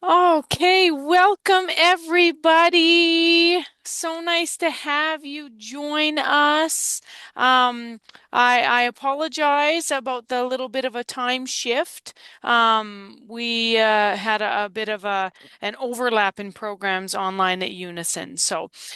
Okay, welcome everybody. So nice to have you join us. Um, I apologize about the little bit of a time shift. We had a bit of an overlap in programs online at Unison.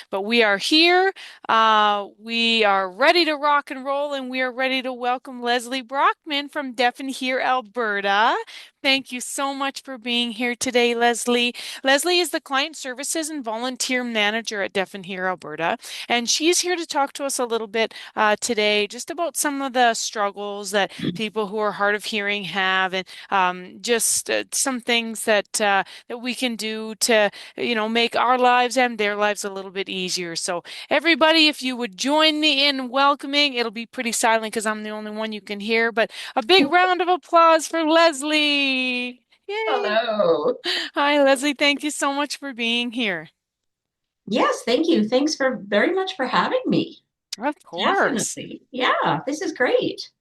But we are here. We are ready to rock and roll, and we are ready to welcome Leslie Brockman from Deaf Hear Alberta. Thank you so much for being here today, Leslie. Leslie is the Client Services and Volunteer Manager at Deaf Hear Alberta, and she's here to talk to us a little bit today just about some of the struggles that people who are hard of hearing have, and just some things that we can do to, make our lives and their lives a little bit easier. So, everybody, if you would join me in welcoming, it'll be pretty silent because I'm the only one you can hear, but a big round of applause for Leslie. Yay. Hello. Hi, Leslie. Thank you so much for being here. Yes, thank you. Thanks for very much for having me. Of course. Definitely. Yeah, this is great.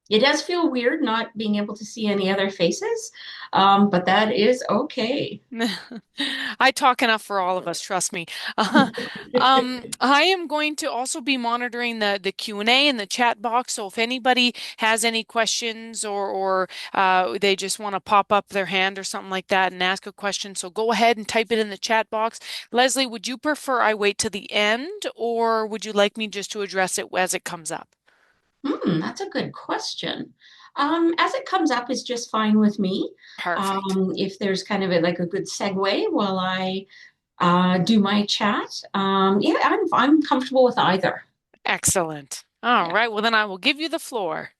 It does feel weird not being able to see any other faces, but that is okay. I talk enough for all of us, trust me. I am going to also be monitoring the Q&A in the chat box. So if anybody has any questions or they just want to pop up their hand or something like that and ask a question, so go ahead and type it in the chat box. Leslie, would you prefer I wait to the end, or would you like me just to address it as it comes up? That's a good question. As it comes up is just fine with me. Perfect. If there's kind of like a good segue while I do my chat, yeah, I'm comfortable with either. Excellent. All Yeah. right. Well, then I will give you the floor.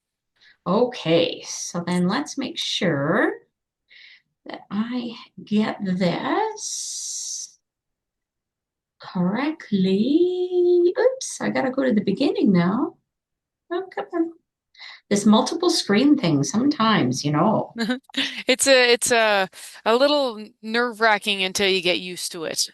Okay, so then let's make sure that I get this correctly. Oops, I gotta go to the beginning now. Oh, come on. This multiple screen thing sometimes. It's a little nerve-wracking until you get used to it.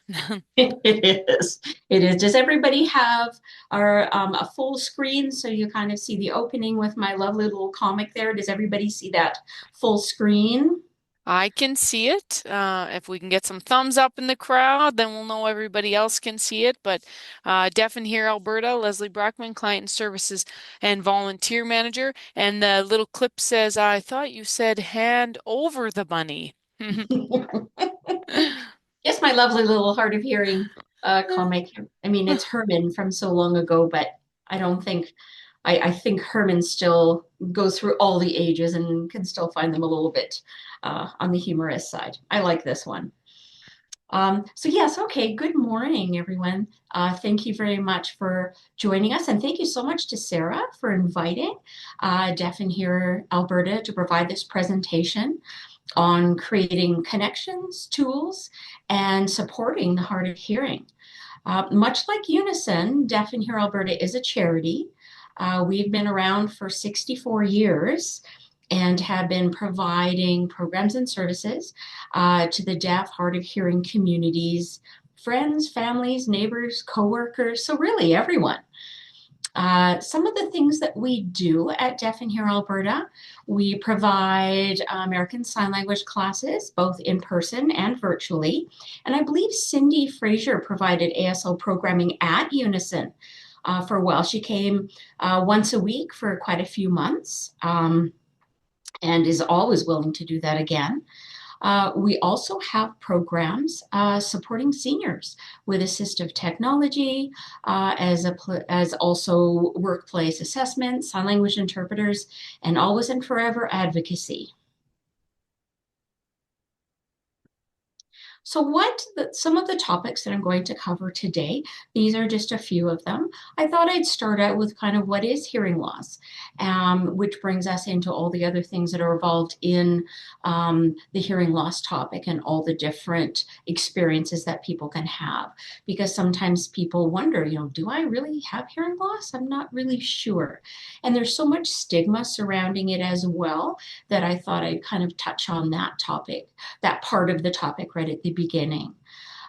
It is. It is. Does everybody have a full screen so you kind of see the opening with my lovely little comic there? Does everybody see that full screen? I can see it. If we can get some thumbs up in the crowd, then we'll know everybody else can see it. But Deaf and Hear Alberta, Leslie Brockman, Client Services and Volunteer Manager. And the little clip says, I thought you said hand over the bunny. Yes, my lovely little hard of hearing comic. I mean, it's Herman from so long ago, but I don't think I think Herman still goes through all the ages and can still find them a little bit on the humorous side. I like this one. So yes, okay. Good morning, everyone. Thank you very much for joining us, and thank you so much to Sarah for inviting Deaf and Hear Alberta to provide this presentation on creating connections, tools, and supporting the hard of hearing. Much like Unison, Deaf and Hear Alberta is a charity. We've been around for 64 years and have been providing programs and services to the deaf, hard of hearing communities, friends, families, neighbors, coworkers, so really everyone. Some of the things that we do at Deaf and Hear Alberta, we provide American Sign Language classes, both in person and virtually. And I believe Cindy Frazier provided ASL programming at Unison for a while. She came once a week for quite a few months and is always willing to do that again. We also have programs supporting seniors with assistive technology, as also workplace assessment, sign language interpreters, and always and forever advocacy. So some of the topics that I'm going to cover today, these are just a few of them. I thought I'd start out with kind of what is hearing loss, which brings us into all the other things that are involved in the hearing loss topic and all the different experiences that people can have. Because sometimes people wonder, do I really have hearing loss? I'm not really sure. And there's so much stigma surrounding it as well that I thought I'd kind of touch on that topic, that part of the topic right at the beginning.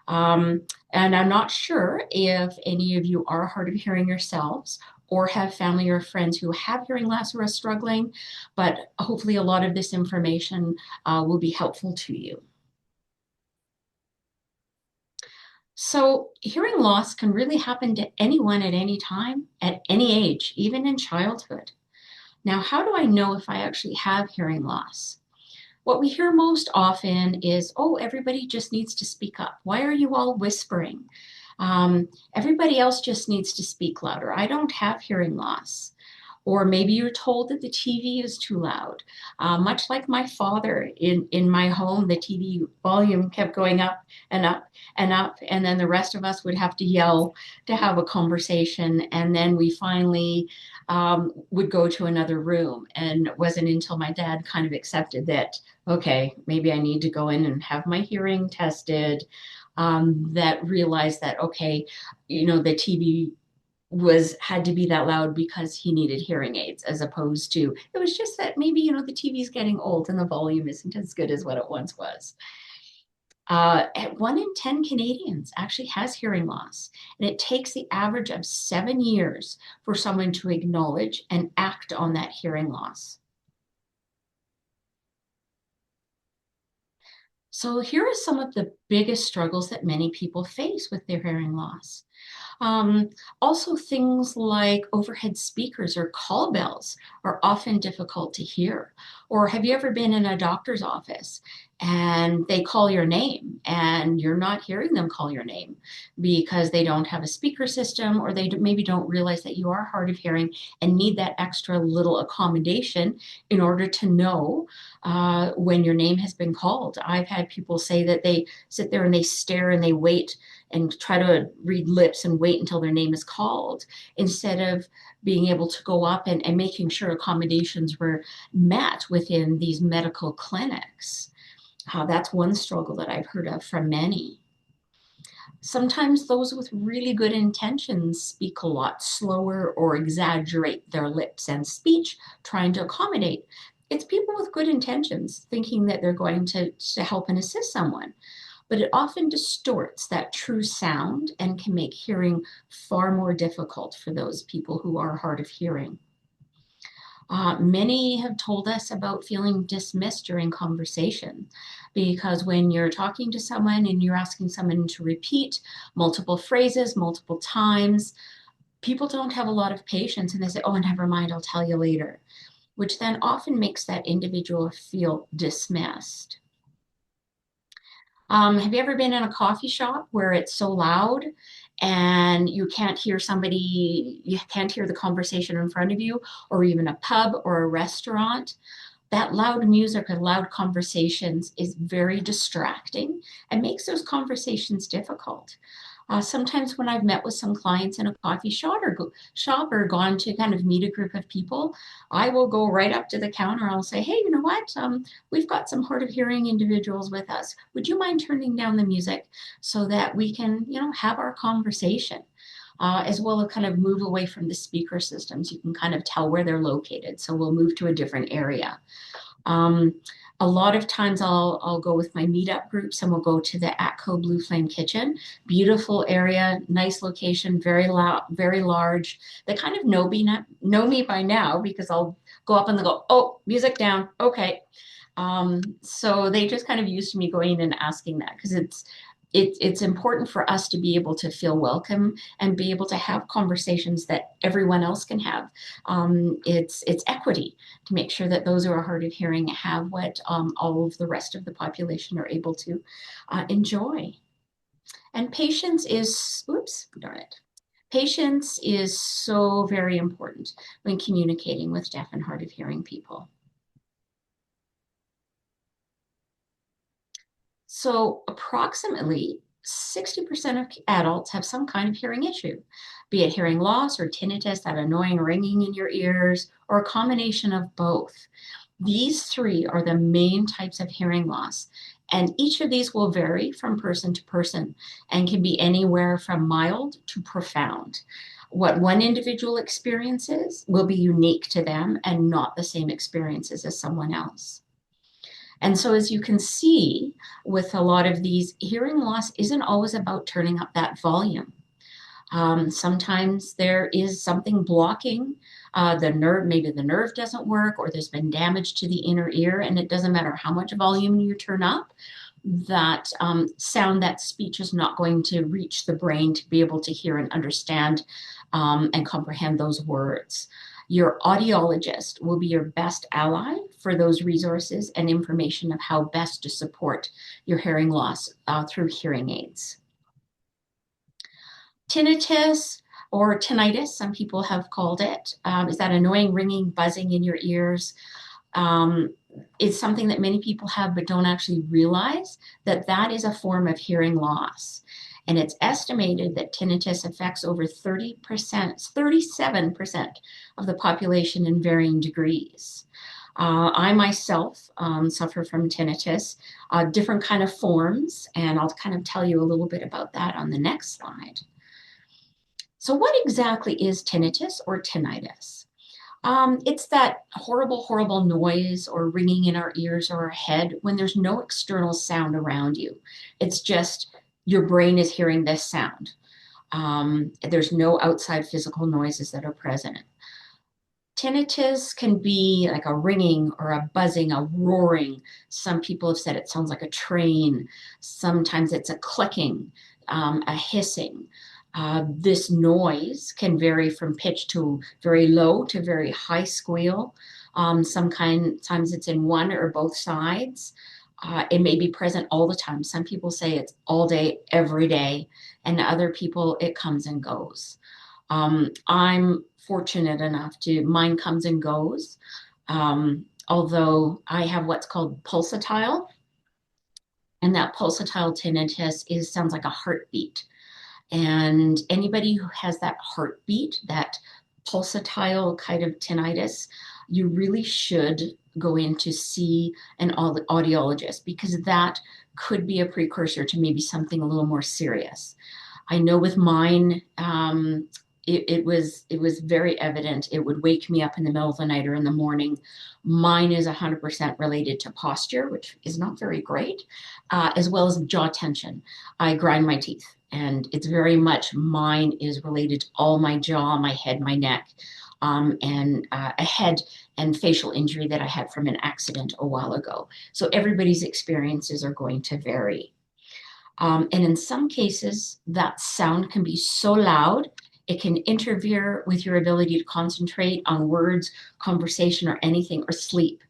Um, and I'm not sure if any of you are hard of hearing yourselves or have family or friends who have hearing loss or are struggling, but hopefully a lot of this information will be helpful to you. So, hearing loss can really happen to anyone at any time, at any age, even in childhood. Now, how do I know if I actually have hearing loss? What we hear most often is, oh, everybody just needs to speak up. Why are you all whispering? Everybody else just needs to speak louder. I don't have hearing loss. Or maybe you're told that the TV is too loud. Much like my father in my home, the TV volume kept going up and up and up. And then the rest of us would have to yell to have a conversation. And then we finally would go to another room. And it wasn't until my dad kind of accepted that, okay, maybe I need to go in and have my hearing tested, that realized that, okay, the TV was had to be that loud because he needed hearing aids, as opposed to it was just that maybe the TV's getting old and the volume isn't as good as what it once was. At 1 in 10 Canadians actually has hearing loss, and it takes the average of 7 years for someone to acknowledge and act on that hearing loss. So here are some of the biggest struggles that many people face with their hearing loss. Um, Also, things like overhead speakers or call bells are often difficult to hear. Or have you ever been in a doctor's office and they call your name and you're not hearing them call your name because they don't have a speaker system, or they maybe don't realize that you are hard of hearing and need that extra little accommodation in order to know when your name has been called. I've had people say that they sit there and they stare and they wait and try to read lips and wait until their name is called, instead of being able to go up and making sure accommodations were met within these medical clinics. That's one struggle that I've heard of from many. Sometimes those with really good intentions speak a lot slower or exaggerate their lips and speech, trying to accommodate. It's people with good intentions thinking that they're going to help and assist someone, but it often distorts that true sound and can make hearing far more difficult for those people who are hard of hearing. Many have told us about feeling dismissed during conversation, because when you're talking to someone and you're asking someone to repeat multiple phrases multiple times, people don't have a lot of patience and they say, oh, never mind, I'll tell you later, which then often makes that individual feel dismissed. Have you ever been in a coffee shop where it's so loud and you can't hear the conversation in front of you, or even a pub or a restaurant? That loud music or loud conversations is very distracting and makes those conversations difficult. Sometimes when I've met with some clients in a coffee shop or gone to kind of meet a group of people, I will go right up to the counter. I'll say, hey, you know what? We've got some hard of hearing individuals with us. Would you mind turning down the music so that we can, have our conversation? As well as kind of move away from the speaker systems. You can kind of tell where they're located. So we'll move to a different area. Um, a lot of times I'll go with my meetup groups and we'll go to the Atco Blue Flame Kitchen. Beautiful area, nice location, very loud, very large. They kind of know me by now, because I'll go up and they'll go, oh, music down. Okay. So they just kind of used to me going in and asking that, because it's important for us to be able to feel welcome and be able to have conversations that everyone else can have. It's equity to make sure that those who are hard of hearing have what all of the rest of the population are able to enjoy. And patience is so very important when communicating with deaf and hard of hearing people. So, approximately 60% of adults have some kind of hearing issue, be it hearing loss or tinnitus, that annoying ringing in your ears, or a combination of both. These three are the main types of hearing loss, and each of these will vary from person to person and can be anywhere from mild to profound. What one individual experiences will be unique to them and not the same experiences as someone else. And so, as you can see, with a lot of these, hearing loss isn't always about turning up that volume. Sometimes there is something blocking the nerve. Maybe the nerve doesn't work, or there's been damage to the inner ear, and it doesn't matter how much volume you turn up. that sound, that speech is not going to reach the brain to be able to hear and understand and comprehend those words. Your audiologist will be your best ally for those resources and information of how best to support your hearing loss through hearing aids. Tinnitus or tinnitus, some people have called it, is that annoying ringing, buzzing in your ears. Um, it's something that many people have but don't actually realize that that is a form of hearing loss. And it's estimated that tinnitus affects over 30%, 37% of the population in varying degrees. I myself suffer from tinnitus, different kind of forms, and I'll kind of tell you a little bit about that on the next slide. So, what exactly is tinnitus or tinnitus? It's that horrible, horrible noise or ringing in our ears or our head when there's no external sound around you. It's just your brain is hearing this sound. There's no outside physical noises that are present. Tinnitus can be like a ringing or a buzzing, a roaring. Some people have said it sounds like a train. Sometimes it's a clicking, a hissing. This noise can vary from pitch to very low to very high squeal. Sometimes it's in one or both sides. It may be present all the time. Some people say it's all day, every day, and other people it comes and goes. I'm fortunate enough to, mine comes and goes. Although I have what's called pulsatile, and that pulsatile tinnitus is sounds like a heartbeat. And anybody who has that heartbeat, that pulsatile kind of tinnitus, you really should go in to see an audiologist because that could be a precursor to maybe something a little more serious. I know with mine, it was very evident. It would wake me up in the middle of the night or in the morning. Mine is 100% related to posture, which is not very great, as well as jaw tension. I grind my teeth, and it's very much mine is related to all my jaw, my head, my neck, and a head and facial injury that I had from an accident a while ago. So everybody's experiences are going to vary. And in some cases, that sound can be so loud, it can interfere with your ability to concentrate on words, conversation, or anything, or sleep.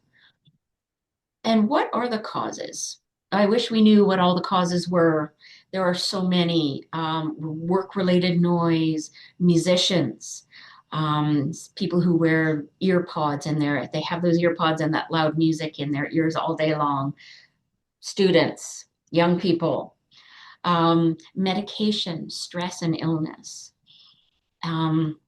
And what are the causes? I wish we knew what all the causes were. There are so many work related noise, musicians, people who wear ear pods in there. They have those ear pods and that loud music in their ears all day long. Students, young people, medication, stress, and illness. Um,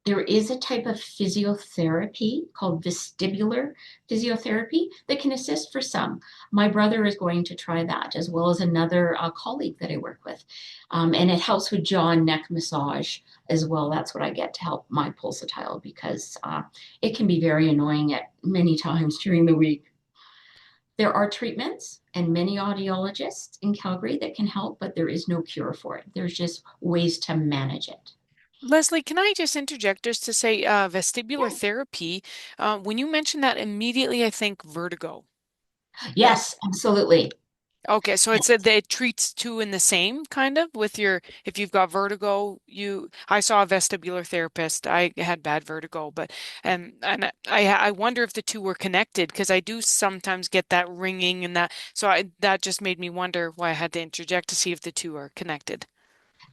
there is a type of physiotherapy called vestibular physiotherapy that can assist for some. My brother is going to try that as well as another colleague that I work with. And it helps with jaw and neck massage as well. That's what I get to help my pulsatile because it can be very annoying at many times during the week. There are treatments and many audiologists in Calgary that can help, but there is no cure for it. There's just ways to manage it. Leslie, can I just interject just to say vestibular therapy? When you mention that, immediately I think vertigo. Yes, absolutely. Okay, so it's a, it treats two in the same kind of with your if you've got vertigo, you I saw a vestibular therapist. I had bad vertigo, but I wonder if the two were connected because I do sometimes get that ringing and that so I that just made me wonder why I had to interject to see if the two are connected.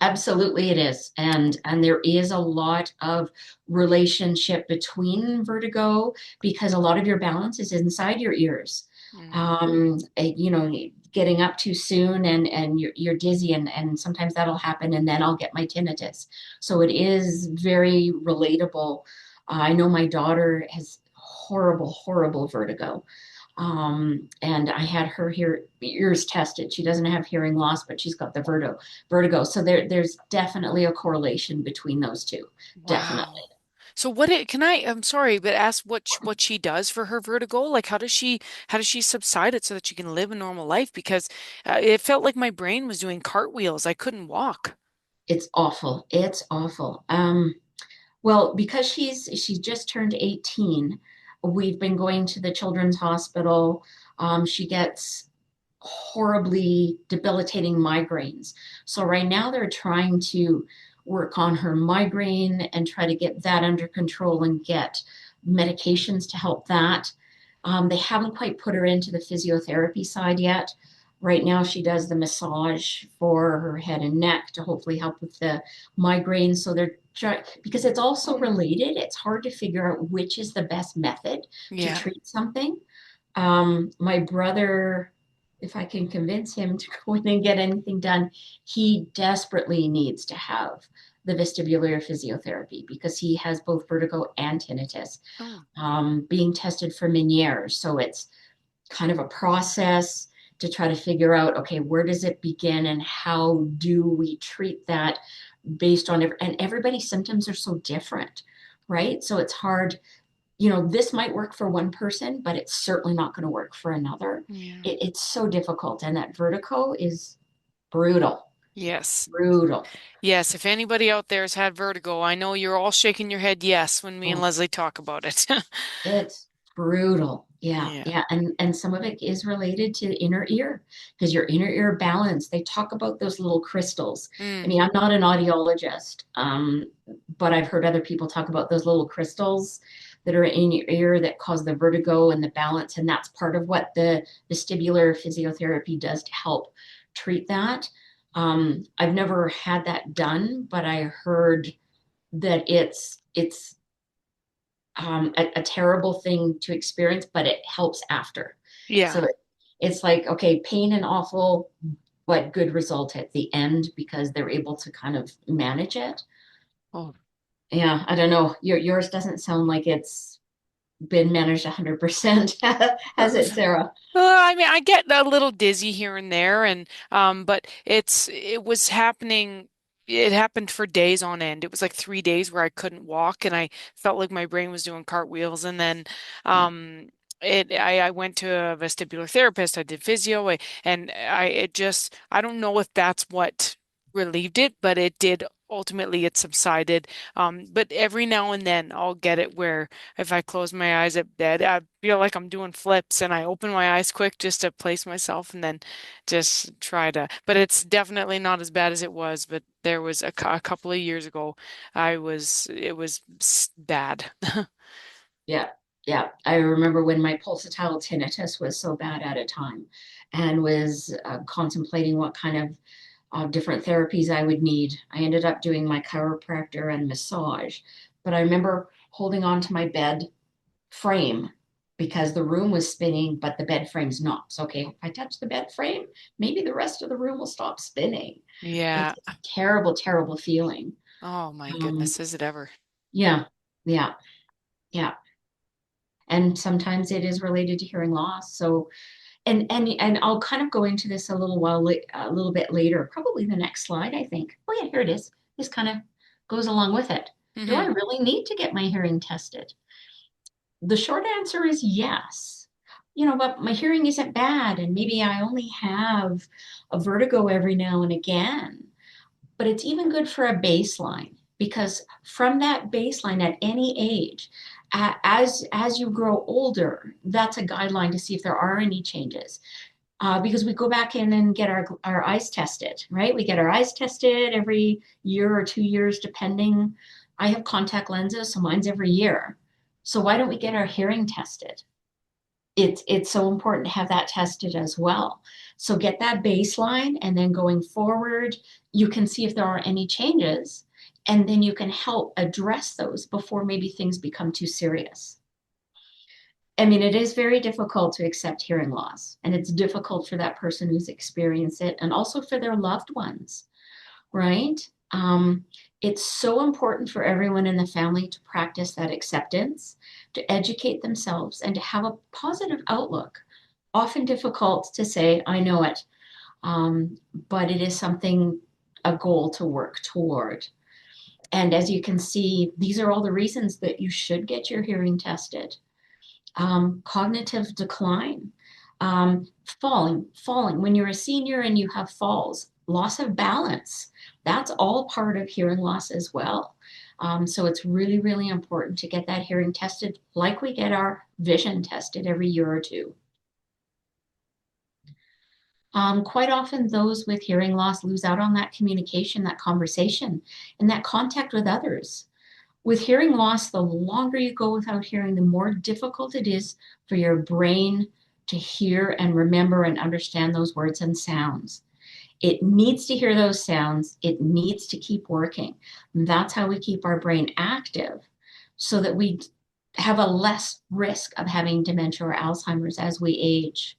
Absolutely it is. And there is a lot of relationship between vertigo because a lot of your balance is inside your ears. Mm. You know, getting up too soon and you're dizzy and sometimes that'll happen and then I'll get my tinnitus. So it is very relatable. I know my daughter has horrible, horrible vertigo. And I had her ears tested. She doesn't have hearing loss, but she's got the vertigo. So there's definitely a correlation between those two. Definitely. Wow. So can I'm sorry, but ask what she does for her vertigo? Like how does she subside it so that she can live a normal life? Because it felt like my brain was doing cartwheels. I couldn't walk. It's awful. It's awful. Well, because she's just turned 18, we've been going to the children's hospital. She gets horribly debilitating migraines. So right now they're trying to work on her migraine and try to get that under control and get medications to help that. They haven't quite put her into the physiotherapy side yet. Right now, she does the massage for her head and neck to hopefully help with the migraine. So they're trying, because it's also Mm. related, it's hard to figure out which is the best method to Yeah. treat something. My brother, if I can convince him to go in and get anything done, he desperately needs to have the vestibular physiotherapy because he has both vertigo and tinnitus, Oh, being tested for Meniere's. So it's kind of a process to try to figure out, okay, where does it begin and how do we treat that based on, and everybody's symptoms are so different, right? So it's hard, this might work for one person, but it's certainly not going to work for another. yeah. It's so difficult. And that vertigo is brutal, Yes. brutal. Yes. If anybody out there has had vertigo, I know you're all shaking your head yes when me and Oh, Leslie talk about it. it's brutal. Yeah, Yeah. yeah. And some of it is related to the inner ear because your inner ear balance, they talk about those little crystals. I Mm. mean, I'm not an audiologist, but I've heard other people talk about those little crystals that are in your ear that cause the vertigo and the balance. And that's part of what the vestibular physiotherapy does to help treat that. I've never had that done, but I heard that it's a terrible thing to experience, but it helps after. Yeah. So it's like, okay, pain and awful, but good result at the end because they're able to kind of manage it. Oh. Yeah, I don't know. Yours doesn't sound like it's been managed 100%, has it, Sarah? I mean, I get a little dizzy here and there, and but it was happening. It happened for days on end. It was like 3 days where I couldn't walk, and I felt like my brain was doing cartwheels. And then, Yeah, um, I went to a vestibular therapist. I did physio, and I don't know if that's what relieved it, but it did. Ultimately, it subsided. But every now and then, I'll get it where if I close my eyes at bed, I feel like I'm doing flips and I open my eyes quick just to place myself and then just try to, but it's definitely not as bad as it was. But there was a couple of years ago, it was bad. yeah, yeah. I remember when my pulsatile tinnitus was so bad at a time and was contemplating what kind of different therapies I would need. I ended up doing my chiropractor and massage, but I remember holding on to my bed frame because the room was spinning, but the bed frame's not. So, okay, if I touch the bed frame, maybe the rest of the room will stop spinning. Yeah. It's a terrible, terrible feeling. Oh my Um, goodness, is it ever? yeah, yeah, yeah. And sometimes it is related to hearing loss. So, and I'll kind of go into this a little bit later, probably the next slide, I think. Oh yeah, here it is. This kind of goes along with it. Do I Hmm. really need to get my hearing tested? The short answer is yes. But my hearing isn't bad, and maybe I only have a vertigo every now and again. But it's even good for a baseline because from that baseline at any age, as you grow older, that's a guideline to see if there are any changes. Because we go back in and get our eyes tested, right? We get our eyes tested every year or 2 years, depending. I have contact lenses, so mine's every year. So why don't we get our hearing tested? It's so important to have that tested as well. So get that baseline, and then going forward, you can see if there are any changes, and then you can help address those before maybe things become too serious. I mean, it is very difficult to accept hearing loss, and it's difficult for that person who's experienced it and also for their loved ones, right? It's so important for everyone in the family to practice that acceptance, to educate themselves, and to have a positive outlook. Often difficult to say, I know it, but it is something, a goal to work toward. And as you can see, these are all the reasons that you should get your hearing tested. Cognitive decline, falling. When you're a senior and you have falls, loss of balance, that's all part of hearing loss as well. So it's really, really important to get that hearing tested like we get our vision tested every year or two. Quite often, those with hearing loss lose out on that communication, that conversation, and that contact with others. With hearing loss, the longer you go without hearing, the more difficult it is for your brain to hear and remember and understand those words and sounds. It needs to hear those sounds, it needs to keep working. And that's how we keep our brain active so that we have a less risk of having dementia or Alzheimer's as we age.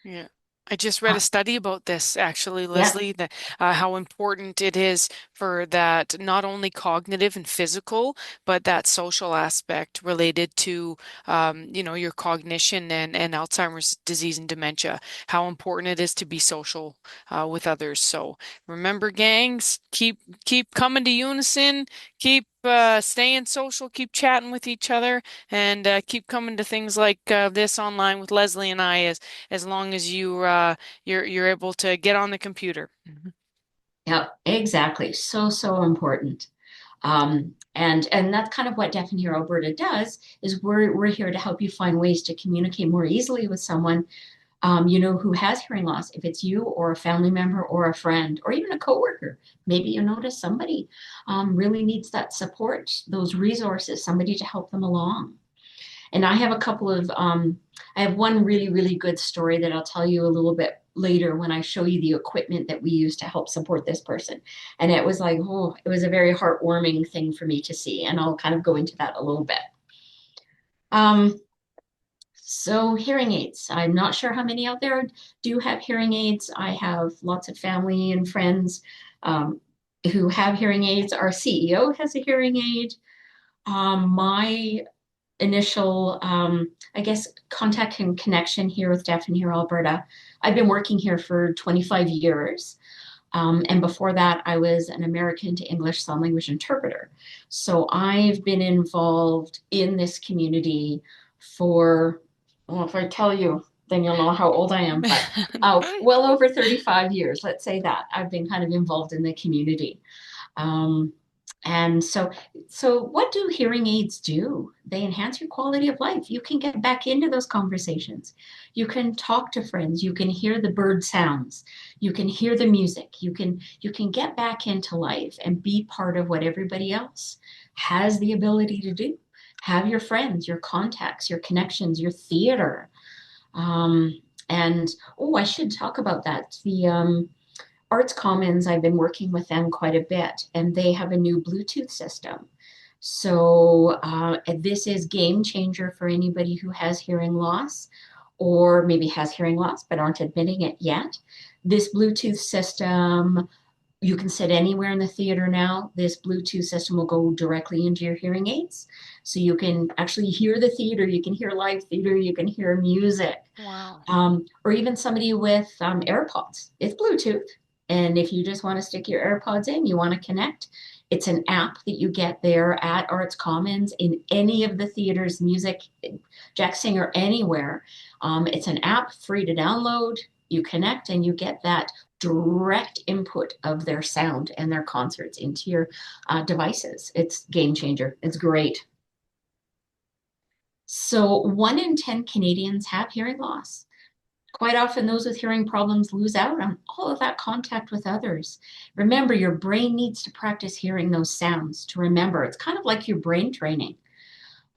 Yeah. I just read Uh, a study about this actually, yep, Leslie, that how important it is for that not only cognitive and physical, but that social aspect related to your cognition and Alzheimer's disease and dementia, how important it is to be social with others. So remember, gangs, keep coming to Unison, keep staying social, keep chatting with each other, and keep coming to things like this online with Leslie and I as long as you're able to get on the computer. yep, exactly. So, so important. And that's kind of what Deaf and Hear Alberta does is we're here to help you find ways to communicate more easily with someone who has hearing loss. If it's you or a family member or a friend or even a coworker, maybe you notice somebody really needs that support, those resources, somebody to help them along. And I have one really, really good story that I'll tell you a little bit later when I show you the equipment that we use to help support this person. And it was like, oh, it was a very heartwarming thing for me to see. And I'll kind of go into that a little bit. Um, so hearing aids, I'm not sure how many out there do have hearing aids. I have lots of family and friends um, who have hearing aids. Our CEO has a hearing aid. My initial, I guess, contact and connection here with Deaf and Hear Alberta. I've been working here for 25 years. And before that, I was an American to English Sign Language interpreter. So I've been involved in this community for, well, if I tell you, then you'll know how old I am, but well over 35 years, let's say that. I've been kind of involved in the community. Um, and so what do hearing aids do? They enhance your quality of life. You can get back into those conversations. You can talk to friends. You can hear the bird sounds. You can hear the music. You can get back into life and be part of what everybody else has the ability to do. Have your friends, your contacts, your connections, your theater. And oh, I should talk about that. The Arts Commons, I've been working with them quite a bit, and they have a new Bluetooth system. So this is game changer for anybody who has hearing loss or maybe has hearing loss but aren't admitting it yet. This Bluetooth system, you can sit anywhere in the theater now. This Bluetooth system will go directly into your hearing aids. So you can actually hear the theater, you can hear live theater, you can hear music Wow. or even somebody with AirPods. It's Bluetooth. And if you just want to stick your AirPods in, you want to connect, it's an app that you get there at Arts Commons in any of the theaters, music, Jack Singer, anywhere. It's an app free to download. You connect and you get that direct input of their sound and their concerts into your devices. It's game changer. It's great. So 1 in 10 Canadians have hearing loss. Quite often, those with hearing problems lose out on all of that contact with others. Remember, your brain needs to practice hearing those sounds to remember. It's kind of like your brain training.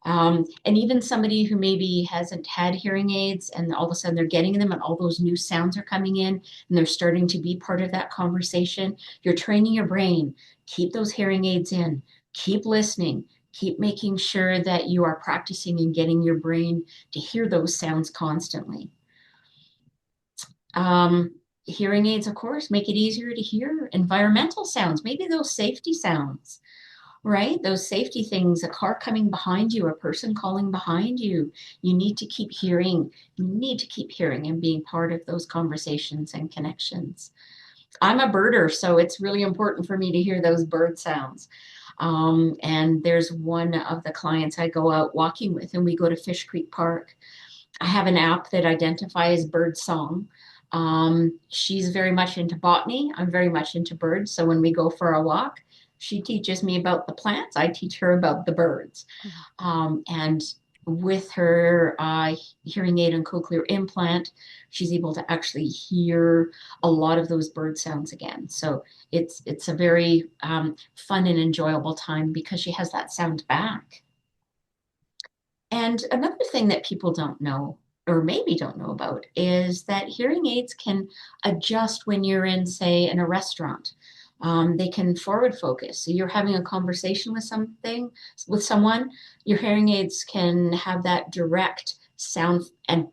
And even somebody who maybe hasn't had hearing aids and all of a sudden they're getting them and all those new sounds are coming in and they're starting to be part of that conversation, you're training your brain. Keep those hearing aids in, keep listening, keep making sure that you are practicing and getting your brain to hear those sounds constantly. Um, Hearing aids, of course, make it easier to hear environmental sounds, maybe those safety sounds, right? Those safety things, a car coming behind you, a person calling behind you. You need to keep hearing. You need to keep hearing and being part of those conversations and connections. I'm a birder, so it's really important for me to hear those bird sounds. And there's one of the clients I go out walking with, and we go to Fish Creek Park. I have an app that identifies bird song. She's very much into botany. I'm very much into birds. So when we go for a walk, she teaches me about the plants. I teach her about the birds. And with her hearing aid and cochlear implant, she's able to actually hear a lot of those bird sounds again. So it's a very fun and enjoyable time because she has that sound back. And another thing that people don't know, or maybe don't know about, is that hearing aids can adjust when you're in, say, in a restaurant. They can forward focus. So you're having a conversation with someone, your hearing aids can have that direct sound and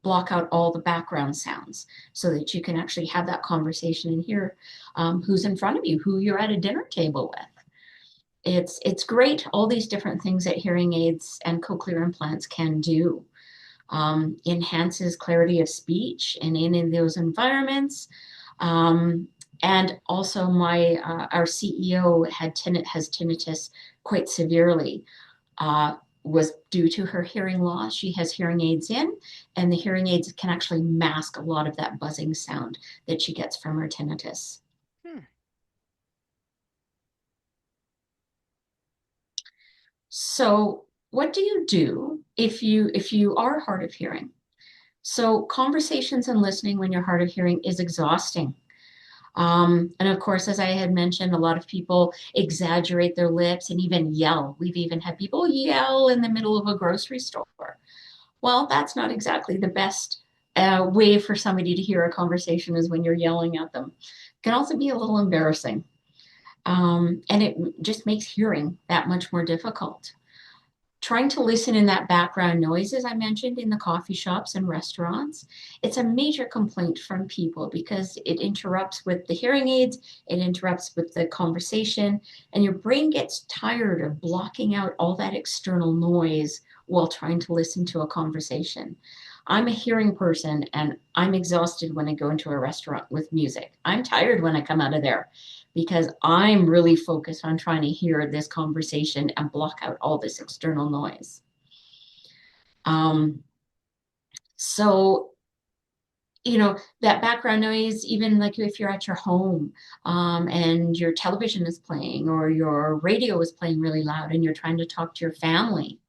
block out all the background sounds so that you can actually have that conversation and hear who's in front of you, who you're at a dinner table with. It's great, all these different things that hearing aids and cochlear implants can do. Enhances clarity of speech and in those environments. Um, and also my our CEO has tinnitus quite severely. Was due to her hearing loss. She has hearing aids in, and the hearing aids can actually mask a lot of that buzzing sound that she gets from her tinnitus. Hmm. So, what do you do if you are hard of hearing? So, conversations and listening when you're hard of hearing is exhausting. And of course, as I had mentioned, a lot of people exaggerate their lips and even yell. We've even had people yell in the middle of a grocery store. Well, that's not exactly the best way for somebody to hear a conversation is when you're yelling at them. It can also be a little embarrassing. And it just makes hearing that much more difficult. Trying to listen in that background noise, as I mentioned, in the coffee shops and restaurants, it's a major complaint from people because it interrupts with the hearing aids, it interrupts with the conversation, and your brain gets tired of blocking out all that external noise while trying to listen to a conversation. I'm a hearing person and I'm exhausted when I go into a restaurant with music. I'm tired when I come out of there because I'm really focused on trying to hear this conversation and block out all this external noise. Um, so, that background noise, even like if you're at your home and your television is playing or your radio is playing really loud and you're trying to talk to your family,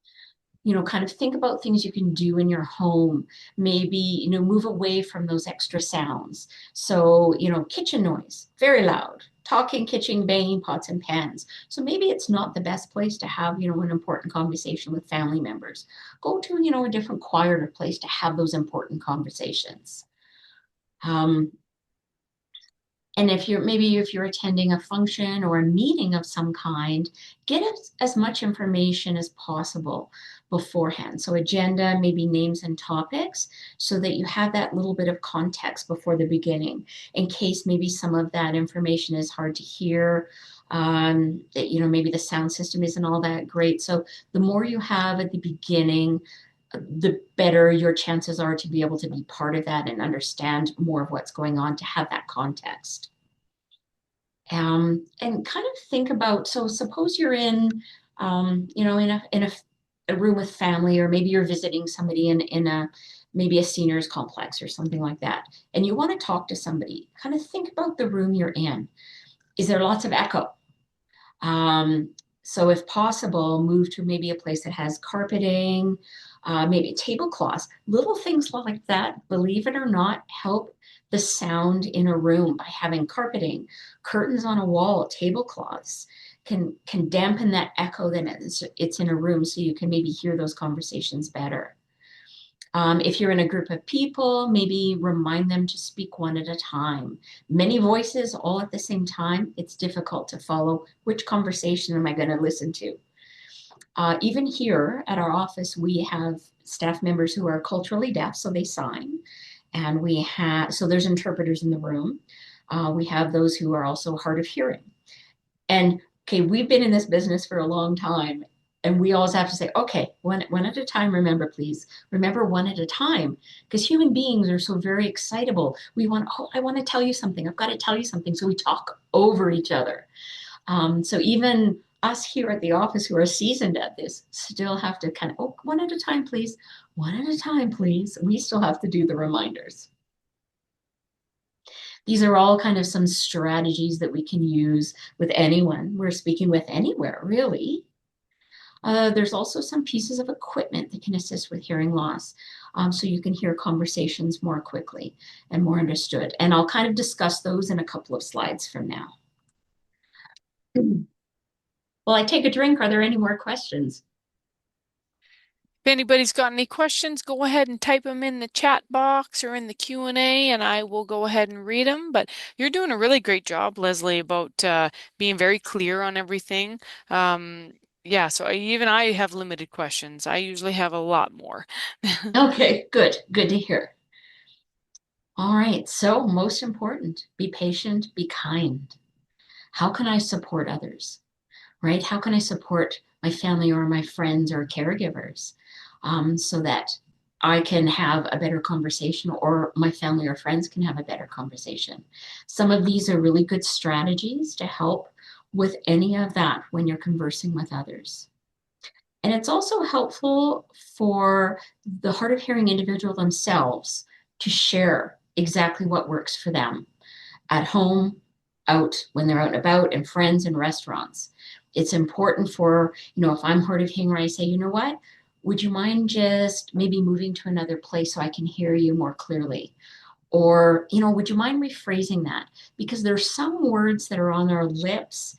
kind of think about things you can do in your home. Maybe, move away from those extra sounds. So, kitchen noise, very loud, talking, kitchen, banging pots and pans. So maybe it's not the best place to have, an important conversation with family members. Go to, a different quieter place to have those important conversations. Um, and if you're attending a function or a meeting of some kind, get as much information as possible beforehand. So agenda, maybe names and topics, so that you have that little bit of context before the beginning, in case maybe some of that information is hard to hear. That, maybe the sound system isn't all that great. So the more you have at the beginning, the better your chances are to be able to be part of that and understand more of what's going on, to have that context. And kind of think about, so suppose you're in a room with family, or maybe you're visiting somebody in a maybe a seniors complex or something like that, and you want to talk to somebody. Kind of think about the room you're in. Is there lots of echo? Um, so if possible, move to maybe a place that has carpeting, maybe tablecloths, little things like that, believe it or not, help the sound in a room by having carpeting, curtains on a wall, tablecloths can dampen that echo that it's in a room so you can maybe hear those conversations better. If you're in a group of people, maybe remind them to speak one at a time. Many voices all at the same time, it's difficult to follow. Which conversation am I going to listen to? Even here at our office, we have staff members who are culturally deaf, so they sign. And so there's interpreters in the room. We have those who are also hard of hearing. And okay, we've been in this business for a long time, and we always have to say, okay, one at a time, remember, please. Remember one at a time. Because human beings are so very excitable. I want to tell you something. I've got to tell you something. So we talk over each other. So even us here at the office who are seasoned at this still have to kind of, oh, one at a time, please. One at a time, please. We still have to do the reminders. These are all kind of some strategies that we can use with anyone we're speaking with anywhere, really. There's also some pieces of equipment that can assist with hearing loss, so you can hear conversations more quickly and more understood. And I'll kind of discuss those in a couple of slides from now. Well, I take a drink. Are there any more questions? If anybody's got any questions, go ahead and type them in the chat box or in the Q&A, and I will go ahead and read them. But you're doing a really great job, Leslie, about being very clear on everything. Yeah, so even I have limited questions. I usually have a lot more. Okay, good. Good to hear. All right. So, most important, be patient, be kind. How can I support others? Right? How can I support my family or my friends or caregivers so that I can have a better conversation or my family or friends can have a better conversation? Some of these are really good strategies to help with any of that when you're conversing with others. And it's also helpful for the hard of hearing individual themselves to share exactly what works for them at home, out when they're out and about, and friends and restaurants. It's important for, if I'm hard of hearing, I say, you know what? Would you mind just maybe moving to another place so I can hear you more clearly? Or, would you mind rephrasing that? Because there's some words that are on our lips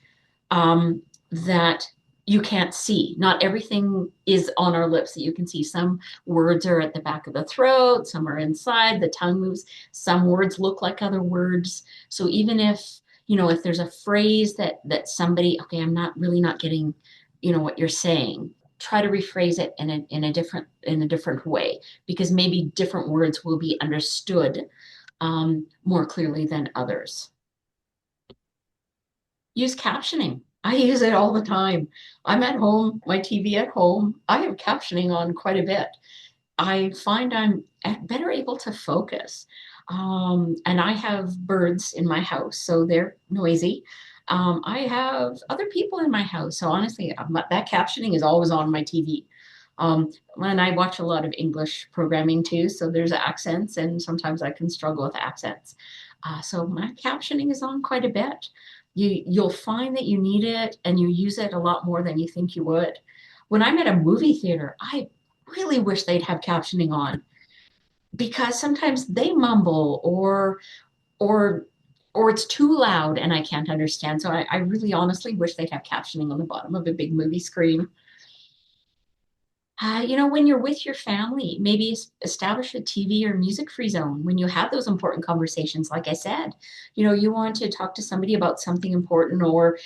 that you can't see. Not everything is on our lips that you can see. Some words are at the back of the throat, some are inside, the tongue moves. Some words look like other words. So even if there's a phrase that somebody, okay, I'm not really not getting, what you're saying, try to rephrase it in a different way because maybe different words will be understood more clearly than others. Use captioning. I use it all the time. I'm at home, my TV at home. I have captioning on quite a bit. I find I'm better able to focus. And I have birds in my house, so they're noisy. I have other people in my house. So honestly, that captioning is always on my TV. And I watch a lot of English programming too, so there's accents, and sometimes I can struggle with accents. So my captioning is on quite a bit. You'll find that you need it and you use it a lot more than you think you would. When I'm at a movie theater, I really wish they'd have captioning on because sometimes they mumble or or it's too loud and I can't understand. So I really honestly wish they'd have captioning on the bottom of a big movie screen. When you're with your family, maybe establish a TV or music free zone when you have those important conversations. Like I said, you want to talk to somebody about something important, or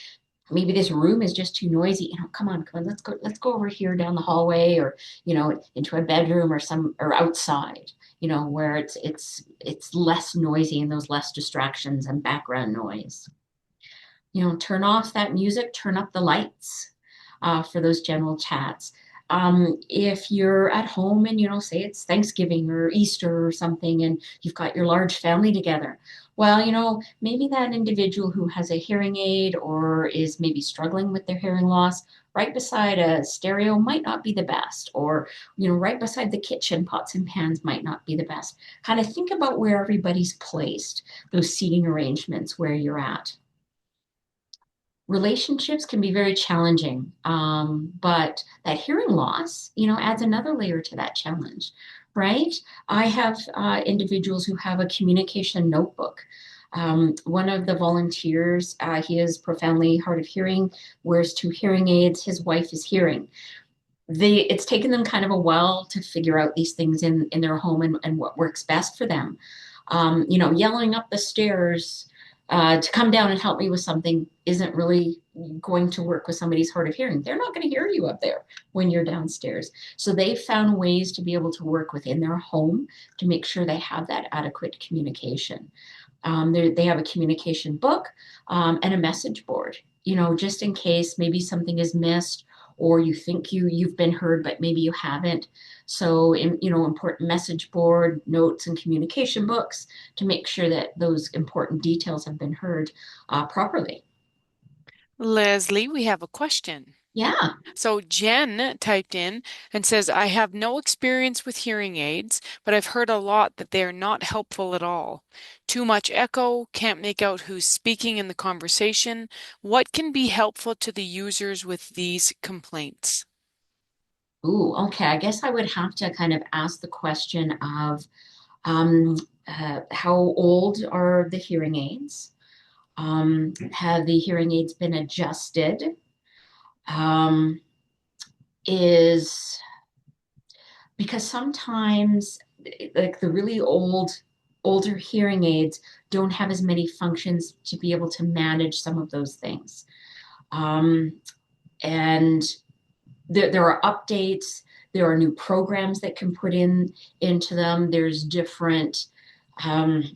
maybe this room is just too noisy. Come on, let's go over here down the hallway, or into a bedroom or outside. Where it's less noisy and those less distractions and background noise. Turn off that music, turn up the lights for those general chats. If you're at home and, say it's Thanksgiving or Easter or something, and you've got your large family together, well, maybe that individual who has a hearing aid or is maybe struggling with their hearing loss, right beside a stereo might not be the best, or, right beside the kitchen, pots and pans might not be the best. Kind of think about where everybody's placed, those seating arrangements where you're at. Relationships can be very challenging, but that hearing loss, adds another layer to that challenge, right? I have individuals who have a communication notebook. One of the volunteers, he is profoundly hard of hearing, wears two hearing aids. His wife is hearing. It's taken them kind of a while to figure out these things in their home and what works best for them. Yelling up the stairs to come down and help me with something isn't really going to work with somebody's hard of hearing. They're not going to hear you up there when you're downstairs. So they've found ways to be able to work within their home to make sure they have that adequate communication. They have a communication book and a message board, just in case maybe something is missed or you think you've been heard, but maybe you haven't. So, important message board, notes, and communication books to make sure that those important details have been heard properly. Leslie, we have a question. Yeah. So Jen typed in and says, I have no experience with hearing aids, but I've heard a lot that they are not helpful at all. Too much echo, can't make out who's speaking in the conversation. What can be helpful to the users with these complaints? Ooh, okay. I guess I would have to kind of ask the question of um, how old are the hearing aids? Have the hearing aids been adjusted? Um, is because sometimes, like the really older hearing aids don't have as many functions to be able to manage some of those things. Um, and there are updates, there are new programs that can put in into them. There's different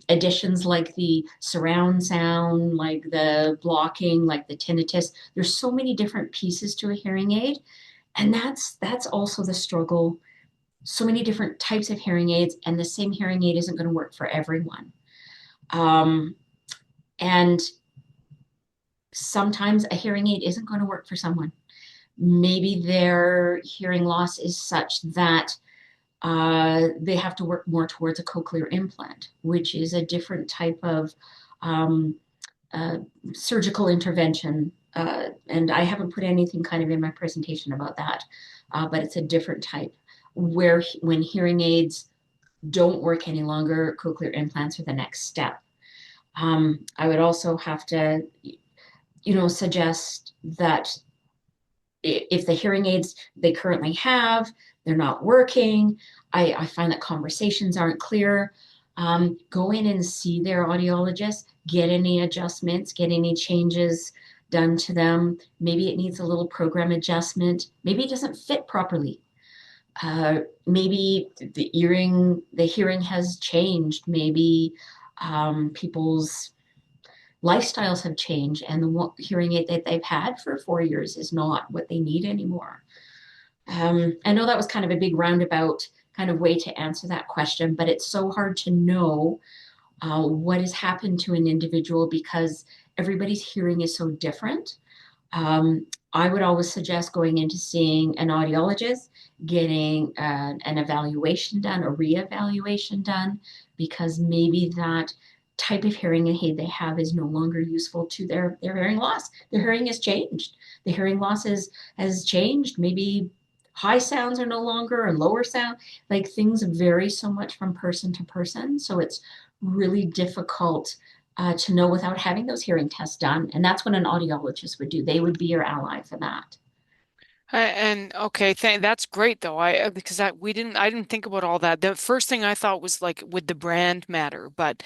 additions like the surround sound, like the blocking, like the tinnitus. There's so many different pieces to a hearing aid, and that's also the struggle. So many different types of hearing aids, and the same hearing aid isn't going to work for everyone. Um, and sometimes a hearing aid isn't going to work for someone. Maybe their hearing loss is such that they have to work more towards a cochlear implant, which is a different type of um, uh, surgical intervention. And I haven't put anything kind of in my presentation about that, but it's a different type where when hearing aids don't work any longer, cochlear implants are the next step. I would also have to, suggest that if the hearing aids they currently have, they're not working, I find that conversations aren't clear. Go in and see their audiologist, get any adjustments, get any changes done to them. Maybe it needs a little program adjustment. Maybe it doesn't fit properly. Maybe the hearing has changed. Maybe people's lifestyles have changed, and the hearing aid that they've had for 4 years is not what they need anymore. I know that was kind of a big roundabout kind of way to answer that question, but it's so hard to know what has happened to an individual because everybody's hearing is so different. I would always suggest going into seeing an audiologist, getting an evaluation done, a reevaluation done, because maybe that type of hearing aid they have is no longer useful to their hearing loss. Their hearing has changed. The hearing loss has changed. Maybe high sounds are no longer and lower sound. Like things vary so much from person to person. So it's really difficult to know without having those hearing tests done. And that's what an audiologist would do. They would be your ally for that. And okay, that's great though. Because I didn't think about all that. The first thing I thought was like, would the brand matter? But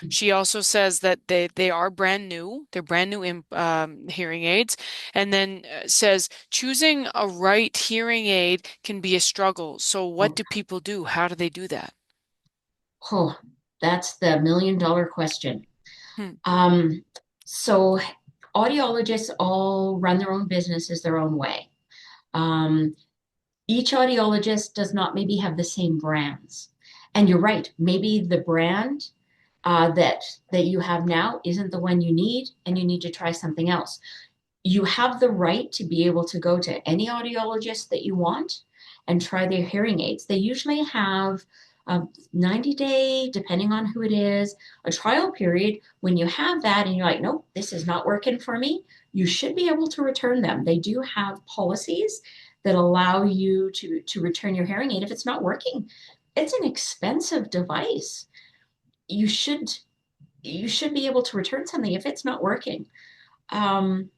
she also says that they are brand new. They're brand new hearing aids, and then says choosing a right hearing aid can be a struggle. So what Oh, do people do? How do they do that? oh, that's the $1 million question. Hmm. Um, so audiologists all run their own businesses their own way. Um, each audiologist does not maybe have the same brands. And you're right, maybe the brand that you have now isn't the one you need, and you need to try something else. You have the right to be able to go to any audiologist that you want and try their hearing aids. They usually have a 90-day, depending on who it is, a trial period. When you have that and you're like, nope, this is not working for me, you should be able to return them. They do have policies that allow you to return your hearing aid if it's not working. It's an expensive device. You should you should be able to return something if it's not working. Um,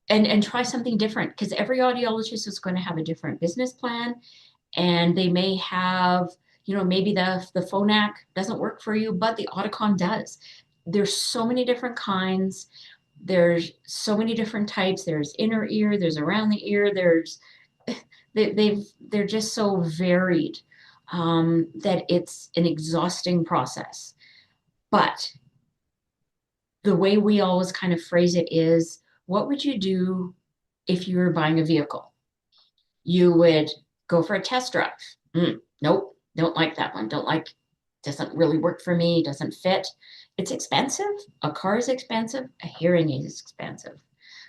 and try something different because every audiologist is going to have a different business plan, and they may have, maybe the phonak doesn't work for you but the Oticon does. There's so many different kinds, there's so many different types. There's inner ear, there's around the ear, there's they're just so varied, that it's an exhausting process. But the way we always kind of phrase it is, what would you do if you were buying a vehicle? You would go for a test drive. Nope, don't like that one. Don't like, doesn't really work for me, doesn't fit. It's expensive. A car is expensive. A hearing aid is expensive.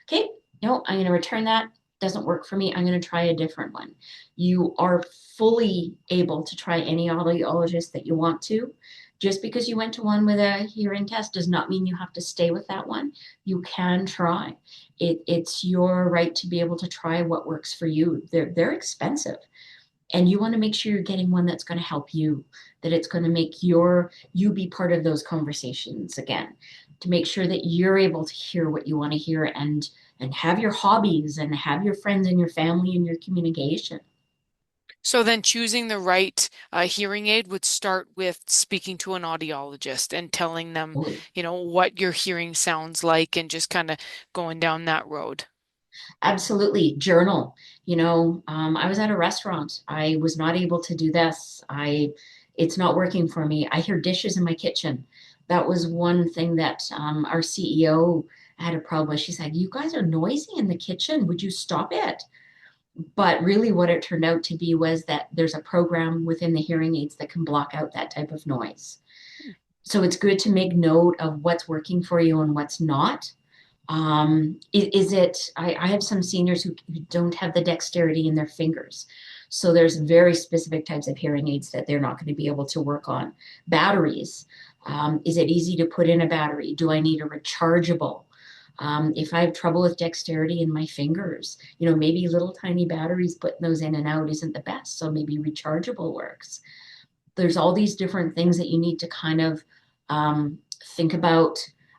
Okay, no, I'm going to return that. Doesn't work for me. I'm going to try a different one. You are fully able to try any audiologist that you want to. Just because you went to one with a hearing test does not mean you have to stay with that one. You can try. It's your right to be able to try what works for you. They're expensive, and you want to make sure you're getting one that's going to help you, that it's going to make you be part of those conversations again, to make sure that you're able to hear what you want to hear and have your hobbies and have your friends and your family and your communication. So then choosing the right hearing aid would start with speaking to an audiologist and telling them, what your hearing sounds like and just kind of going down that road. Absolutely. Journal. I was at a restaurant. I was not able to do this. It's not working for me. I hear dishes in my kitchen. That was one thing that our CEO had a problem with. She said, "You guys are noisy in the kitchen. Would you stop it?" But really, what it turned out to be was that there's a program within the hearing aids that can block out that type of noise. So it's good to make note of what's working for you and what's not. Is it, I have some seniors who don't have the dexterity in their fingers. So there's very specific types of hearing aids that they're not going to be able to work on. Batteries. Is it easy to put in a battery? Do I need a rechargeable? If I have trouble with dexterity in my fingers, maybe little tiny batteries, putting those in and out isn't the best. So maybe rechargeable works. There's all these different things that you need to kind of think about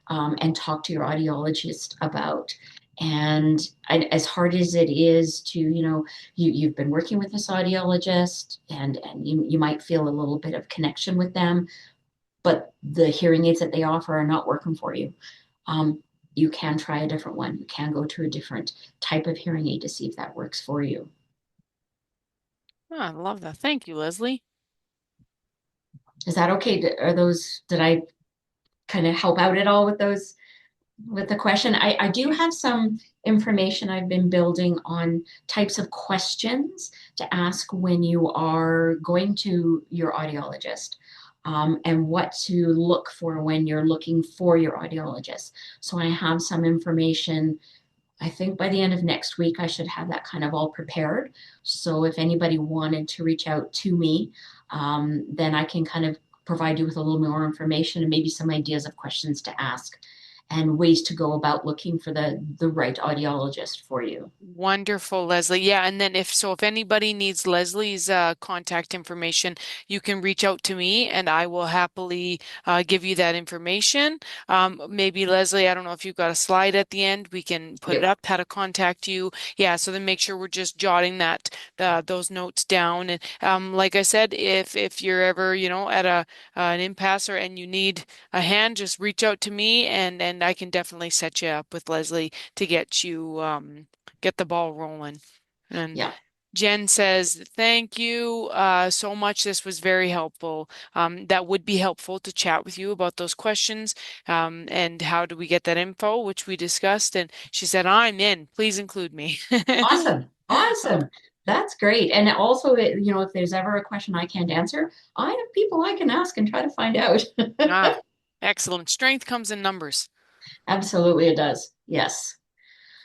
and talk to your audiologist about. And as hard as it is to, you've been working with this audiologist and you might feel a little bit of connection with them, but the hearing aids that they offer are not working for you. You can try a different one. You can go to a different type of hearing aid to see if that works for you. Oh, I love that. Thank you, Leslie. Is that okay? Did I kind of help out at all with those, with the question? I do have some information I've been building on types of questions to ask when you are going to your audiologist, and what to look for when you're looking for your audiologist. So I have some information. I think by the end of next week, I should have that kind of all prepared. So if anybody wanted to reach out to me, then I can kind of provide you with a little more information and maybe some ideas of questions to ask and ways to go about looking for the right audiologist for you. Wonderful, Leslie. Yeah, and then if anybody needs Leslie's contact information, you can reach out to me and I will happily give you that information. Maybe Leslie, I don't know if you've got a slide at the end, we can put it Yep. up, how to contact you. Yeah, so then make sure we're just jotting those notes down. And like I said, if you're ever, at an impasse and you need a hand, just reach out to me and I can definitely set you up with Leslie to get the ball rolling. And Yeah. Jen says, thank you so much. This was very helpful. That would be helpful to chat with you about those questions. And how do we get that info, which we discussed. And she said, I'm in. Please include me. Awesome. Awesome. That's great. And also, if there's ever a question I can't answer, I have people I can ask and try to find out. Ah, excellent. Strength comes in numbers. Absolutely, it does. Yes.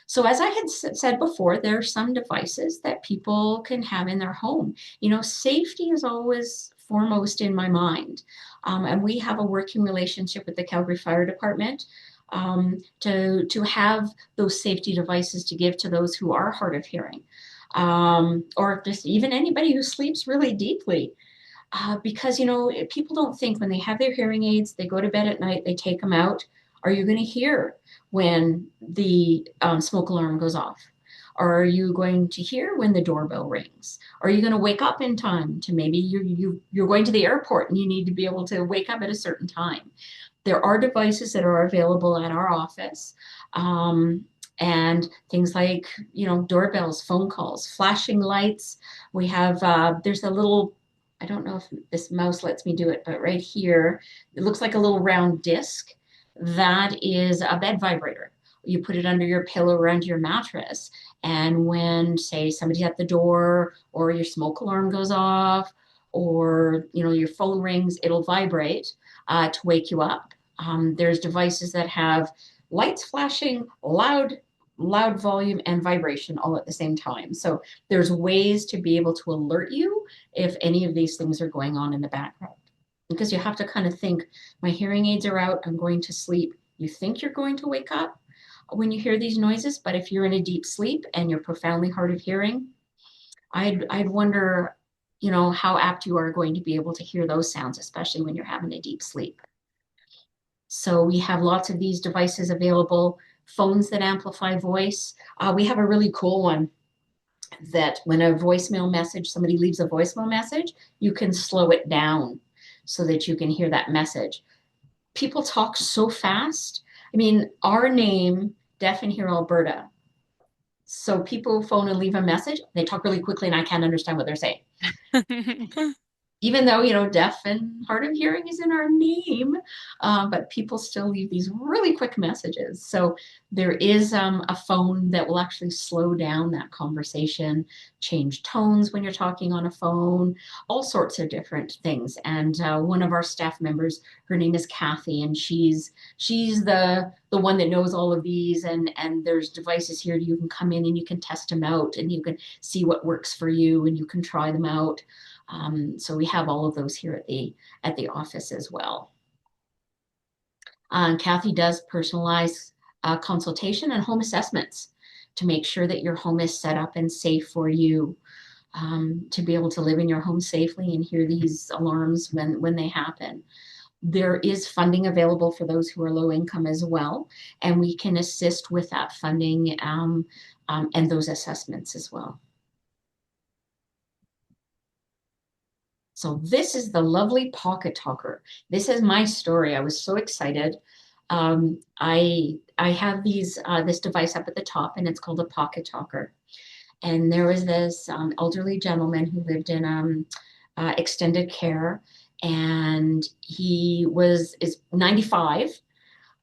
So, as I had said before, there are some devices that people can have in their home. Safety is always foremost in my mind. And we have a working relationship with the Calgary Fire Department, to have those safety devices to give to those who are hard of hearing, or just even anybody who sleeps really deeply. Because people don't think when they have their hearing aids, they go to bed at night, they take them out. Are you going to hear when the smoke alarm goes off? Or are you going to hear when the doorbell rings? Are you going to wake up in time to, maybe you're going to the airport and you need to be able to wake up at a certain time? There are devices that are available at our office. And things like, doorbells, phone calls, flashing lights. We have, there's a little, I don't know if this mouse lets me do it, but right here, it looks like a little round disc. That is a bed vibrator. You put it under your pillow or under your mattress. And when, say, somebody's at the door or your smoke alarm goes off or, your phone rings, it'll vibrate to wake you up. There's devices that have lights flashing, loud volume and vibration all at the same time. So there's ways to be able to alert you if any of these things are going on in the background. because you have to kind of think, my hearing aids are out, I'm going to sleep. You think you're going to wake up when you hear these noises, but if you're in a deep sleep and you're profoundly hard of hearing, I'd wonder, how apt you are going to be able to hear those sounds, especially when you're having a deep sleep. So we have lots of these devices available, phones that amplify voice. We have a really cool one that when somebody leaves a voicemail message, you can slow it down so that you can hear that message. People talk so fast. I mean, our name, Deaf and Hear Alberta. So people phone and leave a message, they talk really quickly and I can't understand what they're saying. Even though deaf and hard of hearing is in our name, but people still leave these really quick messages. So there is a phone that will actually slow down that conversation, change tones when you're talking on a phone, all sorts of different things. And one of our staff members, her name is Kathy, and she's the one that knows all of these. And there's devices here you can come in and you can test them out and you can see what works for you and you can try them out. So we have all of those here at the office as well. Kathy does personalized consultation and home assessments to make sure that your home is set up and safe for you, to be able to live in your home safely and hear these alarms when they happen. There is funding available for those who are low income as well, and we can assist with that funding, and those assessments as well. So this is the lovely pocket talker. This is my story. I was so excited. I have this device up at the top, and it's called a pocket talker. And there was this elderly gentleman who lived in extended care, and is 95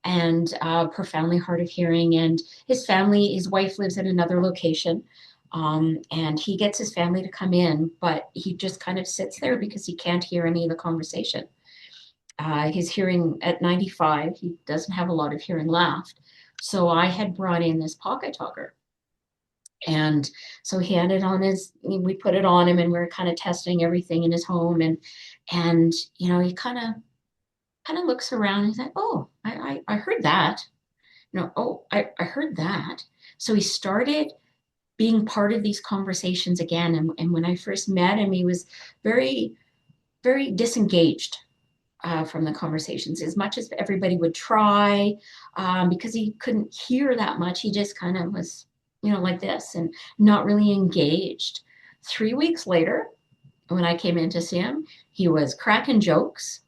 and profoundly hard of hearing. And his wife lives in another location. And he gets his family to come in, but he just kind of sits there because he can't hear any of the conversation. His hearing at 95, he doesn't have a lot of hearing left. So I had brought in this pocket talker. And so he had it on we put it on him and we are kind of testing everything in his home. And he kind of looks around and he's like, oh, I heard that. Oh, I heard that. So he started being part of these conversations again. And when I first met him, he was very, very disengaged from the conversations, as much as everybody would try, because he couldn't hear that much. He just kind of was, like this and not really engaged. 3 weeks later, when I came in to see him, he was cracking jokes.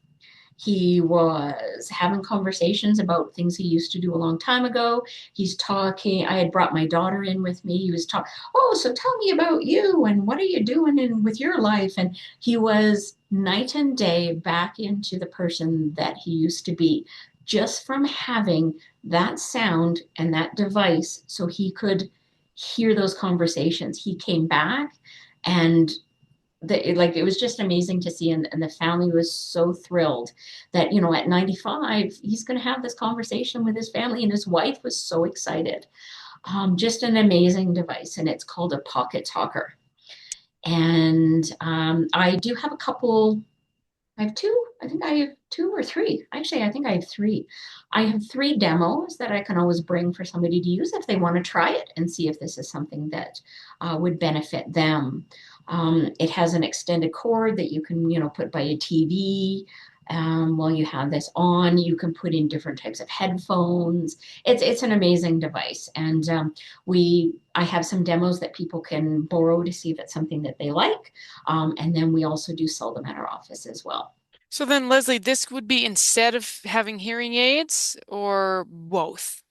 He was having conversations about things he used to do a long time ago. He's talking. I had brought my daughter in with me. He was talking, oh, so tell me about you and what are you doing with your life? And he was night and day back into the person that he used to be, just from having that sound and that device so he could hear those conversations. He came back and it was just amazing to see, and the family was so thrilled that at 95 he's going to have this conversation with his family, and his wife was so excited. Just an amazing device, and it's called a pocket talker. And I do have a couple. I have two. I think I have two or three. Actually, I think I have three. I have three demos that I can always bring for somebody to use if they want to try it and see if this is something that would benefit them. It has an extended cord that you can, put by a TV. While you have this on, you can put in different types of headphones. It's an amazing device, and I have some demos that people can borrow to see if it's something that they like. And then we also do sell them at our office as well. So then, Leslie, this would be instead of having hearing aids or both?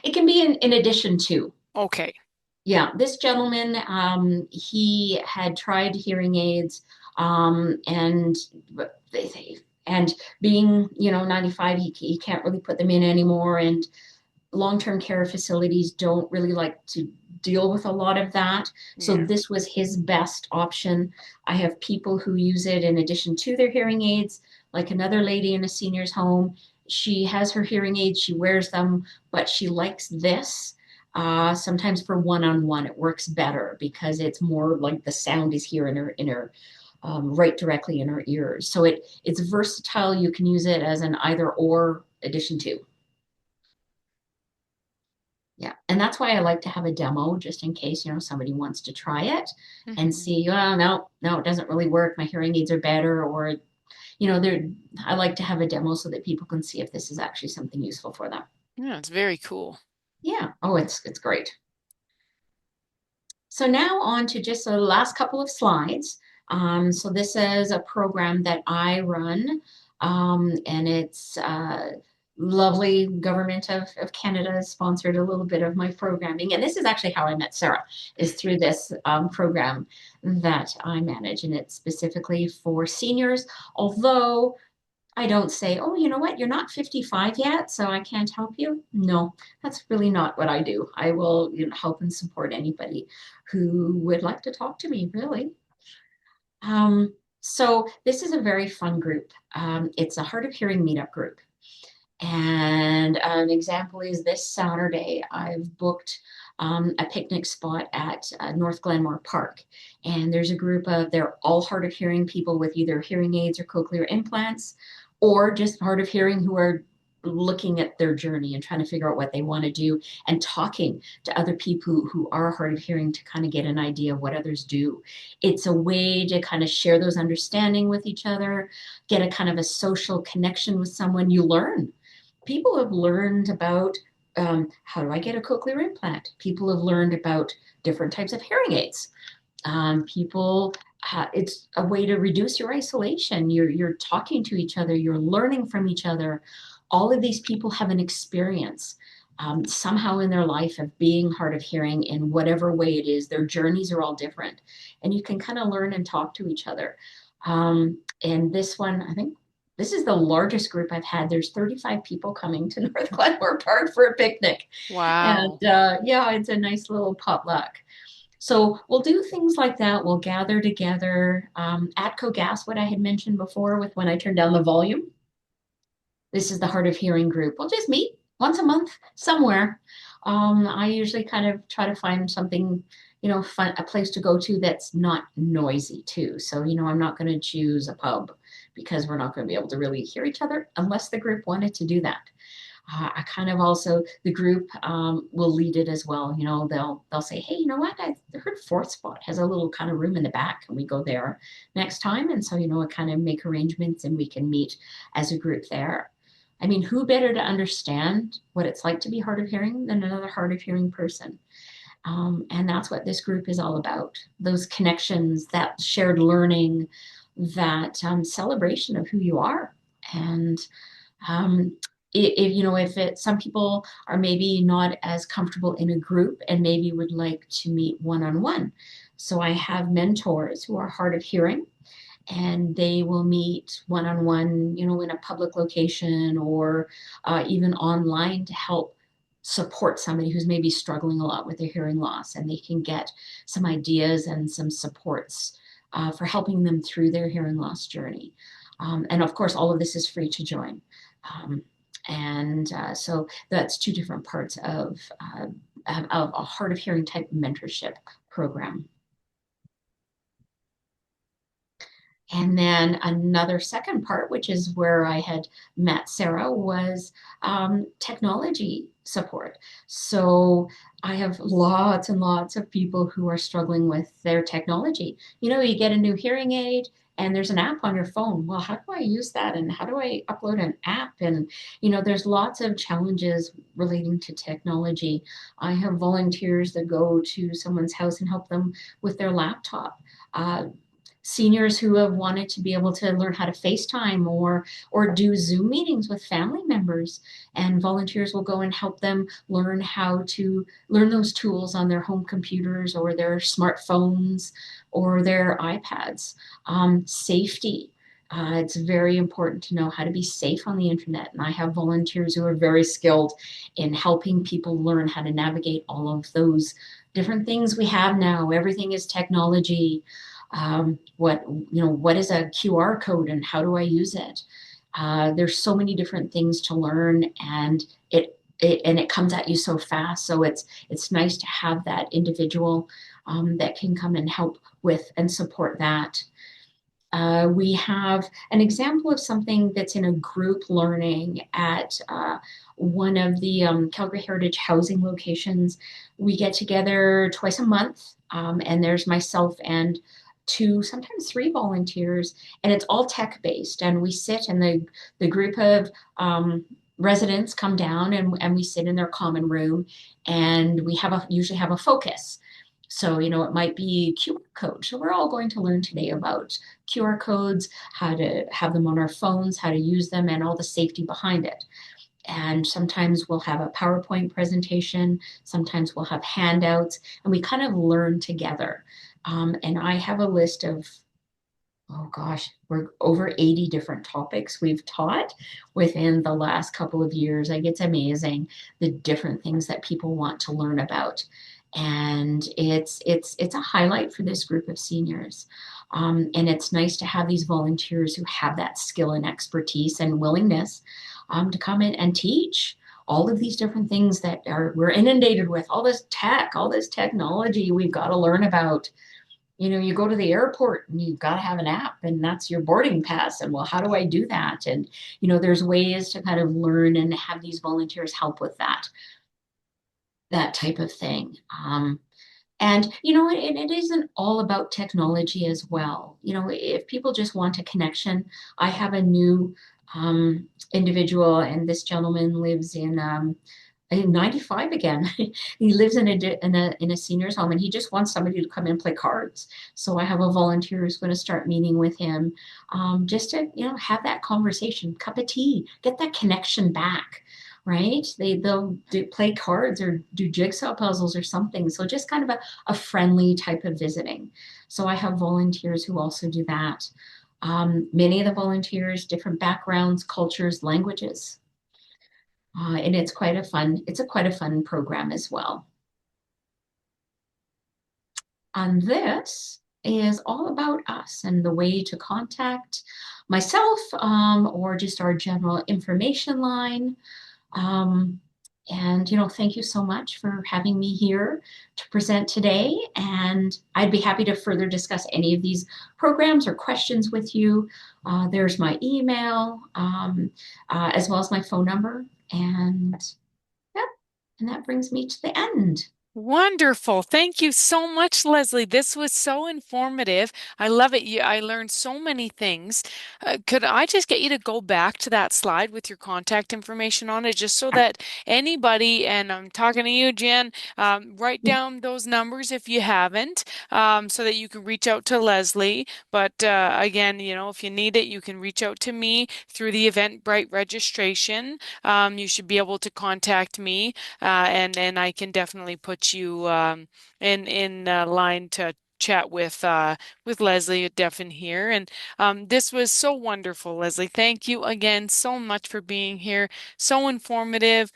It can be in addition to. Okay. Yeah, this gentleman, he had tried hearing aids, and and being, 95, he can't really put them in anymore. And long-term care facilities don't really like to deal with a lot of that. So Yeah. this was his best option. I have people who use it in addition to their hearing aids, like another lady in a senior's home. She has her hearing aids, she wears them, but she likes this. Sometimes for one-on-one, it works better because it's more like the sound is here in her right directly in our ears. So it's versatile. You can use it as an either or addition to. Yeah. And that's why I like to have a demo just in case, somebody wants to try it and Hmm. see, oh, no, it doesn't really work. My hearing aids are better. Or, I like to have a demo so that people can see if this is actually something useful for them. Yeah, it's very cool. Yeah. Oh, it's great. So now on to just the last couple of slides. So this is a program that I run, and it's lovely government of Canada has sponsored a little bit of my programming. And this is actually how I met Sarah, is through this program that I manage, and it's specifically for seniors. Although I don't say, oh, you know what, you're not 55 yet, so I can't help you. No, that's really not what I do. I will, help and support anybody who would like to talk to me, really. So this is a very fun group. It's a hard of hearing meetup group. And an example is this Saturday, I've booked a picnic spot at North Glenmore Park. And there's a group of, they're all hard of hearing people with either hearing aids or cochlear implants, or just hard of hearing who are looking at their journey and trying to figure out what they want to do and talking to other people who are hard of hearing to kind of get an idea of what others do. It's a way to kind of share those understanding with each other, get a kind of a social connection with someone. You learn. People have learned about how do I get a cochlear implant? People have learned about different types of hearing aids. It's a way to reduce your isolation. You're talking to each other. You're learning from each other. All of these people have an experience somehow in their life of being hard of hearing in whatever way it is. Their journeys are all different, and you can kind of learn and talk to each other. And this one, I think this is the largest group I've had. There's 35 people coming to North Glenmore Park for a picnic. And Wow. yeah, it's a nice little potluck. So we'll do things like that. We'll gather together. Atco Gas, what I had mentioned before with when I turned down the volume. This is the Hard of Hearing group. We'll just meet once a month somewhere. I usually kind of try to find something, fun, a place to go to that's not noisy too. So, I'm not going to choose a pub because we're not going to be able to really hear each other unless the group wanted to do that. I kind of also the group will lead it as well. They'll say, hey, you know what? I heard Fourth Spot has a little kind of room in the back, and we go there next time. And so I kind of make arrangements, and we can meet as a group there. I mean, who better to understand what it's like to be hard of hearing than another hard of hearing person? And that's what this group is all about. Those connections, that shared learning, that celebration of who you are. And um, if some people are maybe not as comfortable in a group and maybe would like to meet one on one. So I have mentors who are hard of hearing, and they will meet one on one, in a public location or even online to help support somebody who's maybe struggling a lot with their hearing loss, and they can get some ideas and some supports for helping them through their hearing loss journey. And of course, all of this is free to join. Um, and so that's two different parts of a hard of hearing type mentorship program. And then another second part, which is where I had met Sarah, was technology support. So I have lots and lots of people who are struggling with their technology. You get a new hearing aid and there's an app on your phone. Well, how do I use that? And how do I upload an app? And, there's lots of challenges relating to technology. I have volunteers that go to someone's house and help them with their laptop. Seniors who have wanted to be able to learn how to FaceTime or do Zoom meetings with family members, and volunteers will go and help them learn how to learn those tools on their home computers or their smartphones or their iPads. Safety. It's very important to know how to be safe on the internet. And I have volunteers who are very skilled in helping people learn how to navigate all of those different things we have now. Everything is technology. What is a QR code and how do I use it? There's so many different things to learn, and it comes at you so fast. So it's nice to have that individual that can come and help with and support that. We have an example of something that's in a group learning at one of the Calgary Heritage Housing locations. We get together twice a month, and there's myself and two, sometimes three volunteers, and it's all tech based. And we sit, and the group of residents come down, and we sit in their common room, and we usually have a focus. So, it might be QR code. So we're all going to learn today about QR codes, how to have them on our phones, how to use them, and all the safety behind it. And sometimes we'll have a PowerPoint presentation, sometimes we'll have handouts, and we kind of learn together. And I have a list of, oh gosh, we're over 80 different topics we've taught within the last couple of years. Like, it's amazing the different things that people want to learn about. And it's a highlight for this group of seniors. And it's nice to have these volunteers who have that skill and expertise and willingness to come in and teach all of these different things that we're inundated with, all this tech, all this technology we've got to learn about. You go to the airport and you've got to have an app, and that's your boarding pass. And well, how do I do that? And, there's ways to kind of learn and have these volunteers help with that type of thing. And it isn't all about technology as well. If people just want a connection, I have a new individual, and this gentleman lives in 95 again. He lives in a senior's home, and he just wants somebody to come in and play cards. So I have a volunteer who's going to start meeting with him, just to have that conversation, cup of tea, get that connection back. Right? They'll play cards or do jigsaw puzzles or something. So just kind of a friendly type of visiting. So I have volunteers who also do that. Many of the volunteers, different backgrounds, cultures, languages. And it's quite a fun program as well. And this is all about us and the way to contact myself, or just our general information line. Um, and, thank you so much for having me here to present today. And I'd be happy to further discuss any of these programs or questions with you. There's my email, as well as my phone number. And yeah, and that brings me to the end. Wonderful. Thank you so much, Leslie. This was so informative. I love it. I learned so many things. Could I just get you to go back to that slide with your contact information on it, just so that anybody, and I'm talking to you, Jen, write down those numbers if you haven't, so that you can reach out to Leslie. But again, if you need it, you can reach out to me through the Eventbrite registration. You should be able to contact me, and I can definitely put you in line to chat with Leslie at Deaf Hear. And this was so wonderful, Leslie. Thank you again so much for being here. So informative.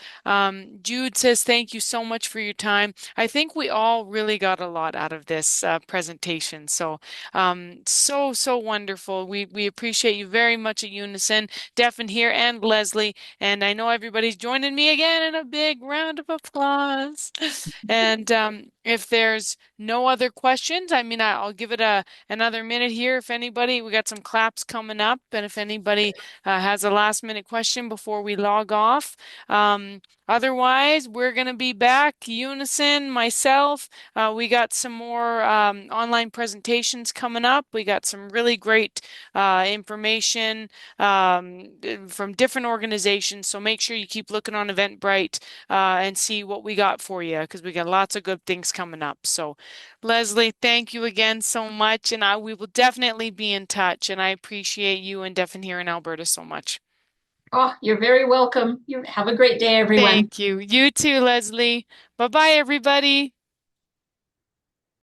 Jude says thank you so much for your time. I think we all really got a lot out of this presentation. So so wonderful. We appreciate you very much at Unison, Deaf Hear, and Leslie. And I know everybody's joining me again in a big round of applause. And if there's no other questions, I mean, I'll give it another minute here. If anybody, we got some claps coming up, and if anybody has a last minute question before we log off. Otherwise, we're going to be back. Unison, myself, we got some more online presentations coming up. We got some really great information from different organizations. So make sure you keep looking on Eventbrite and see what we got for you, because we got lots of good things coming up. So, Leslie, thank you again so much, and we will definitely be in touch. And I appreciate you and Deaf and Here in Alberta so much. Oh, you're very welcome. You have a great day, everyone. Thank you. You too, Leslie. Bye bye, everybody.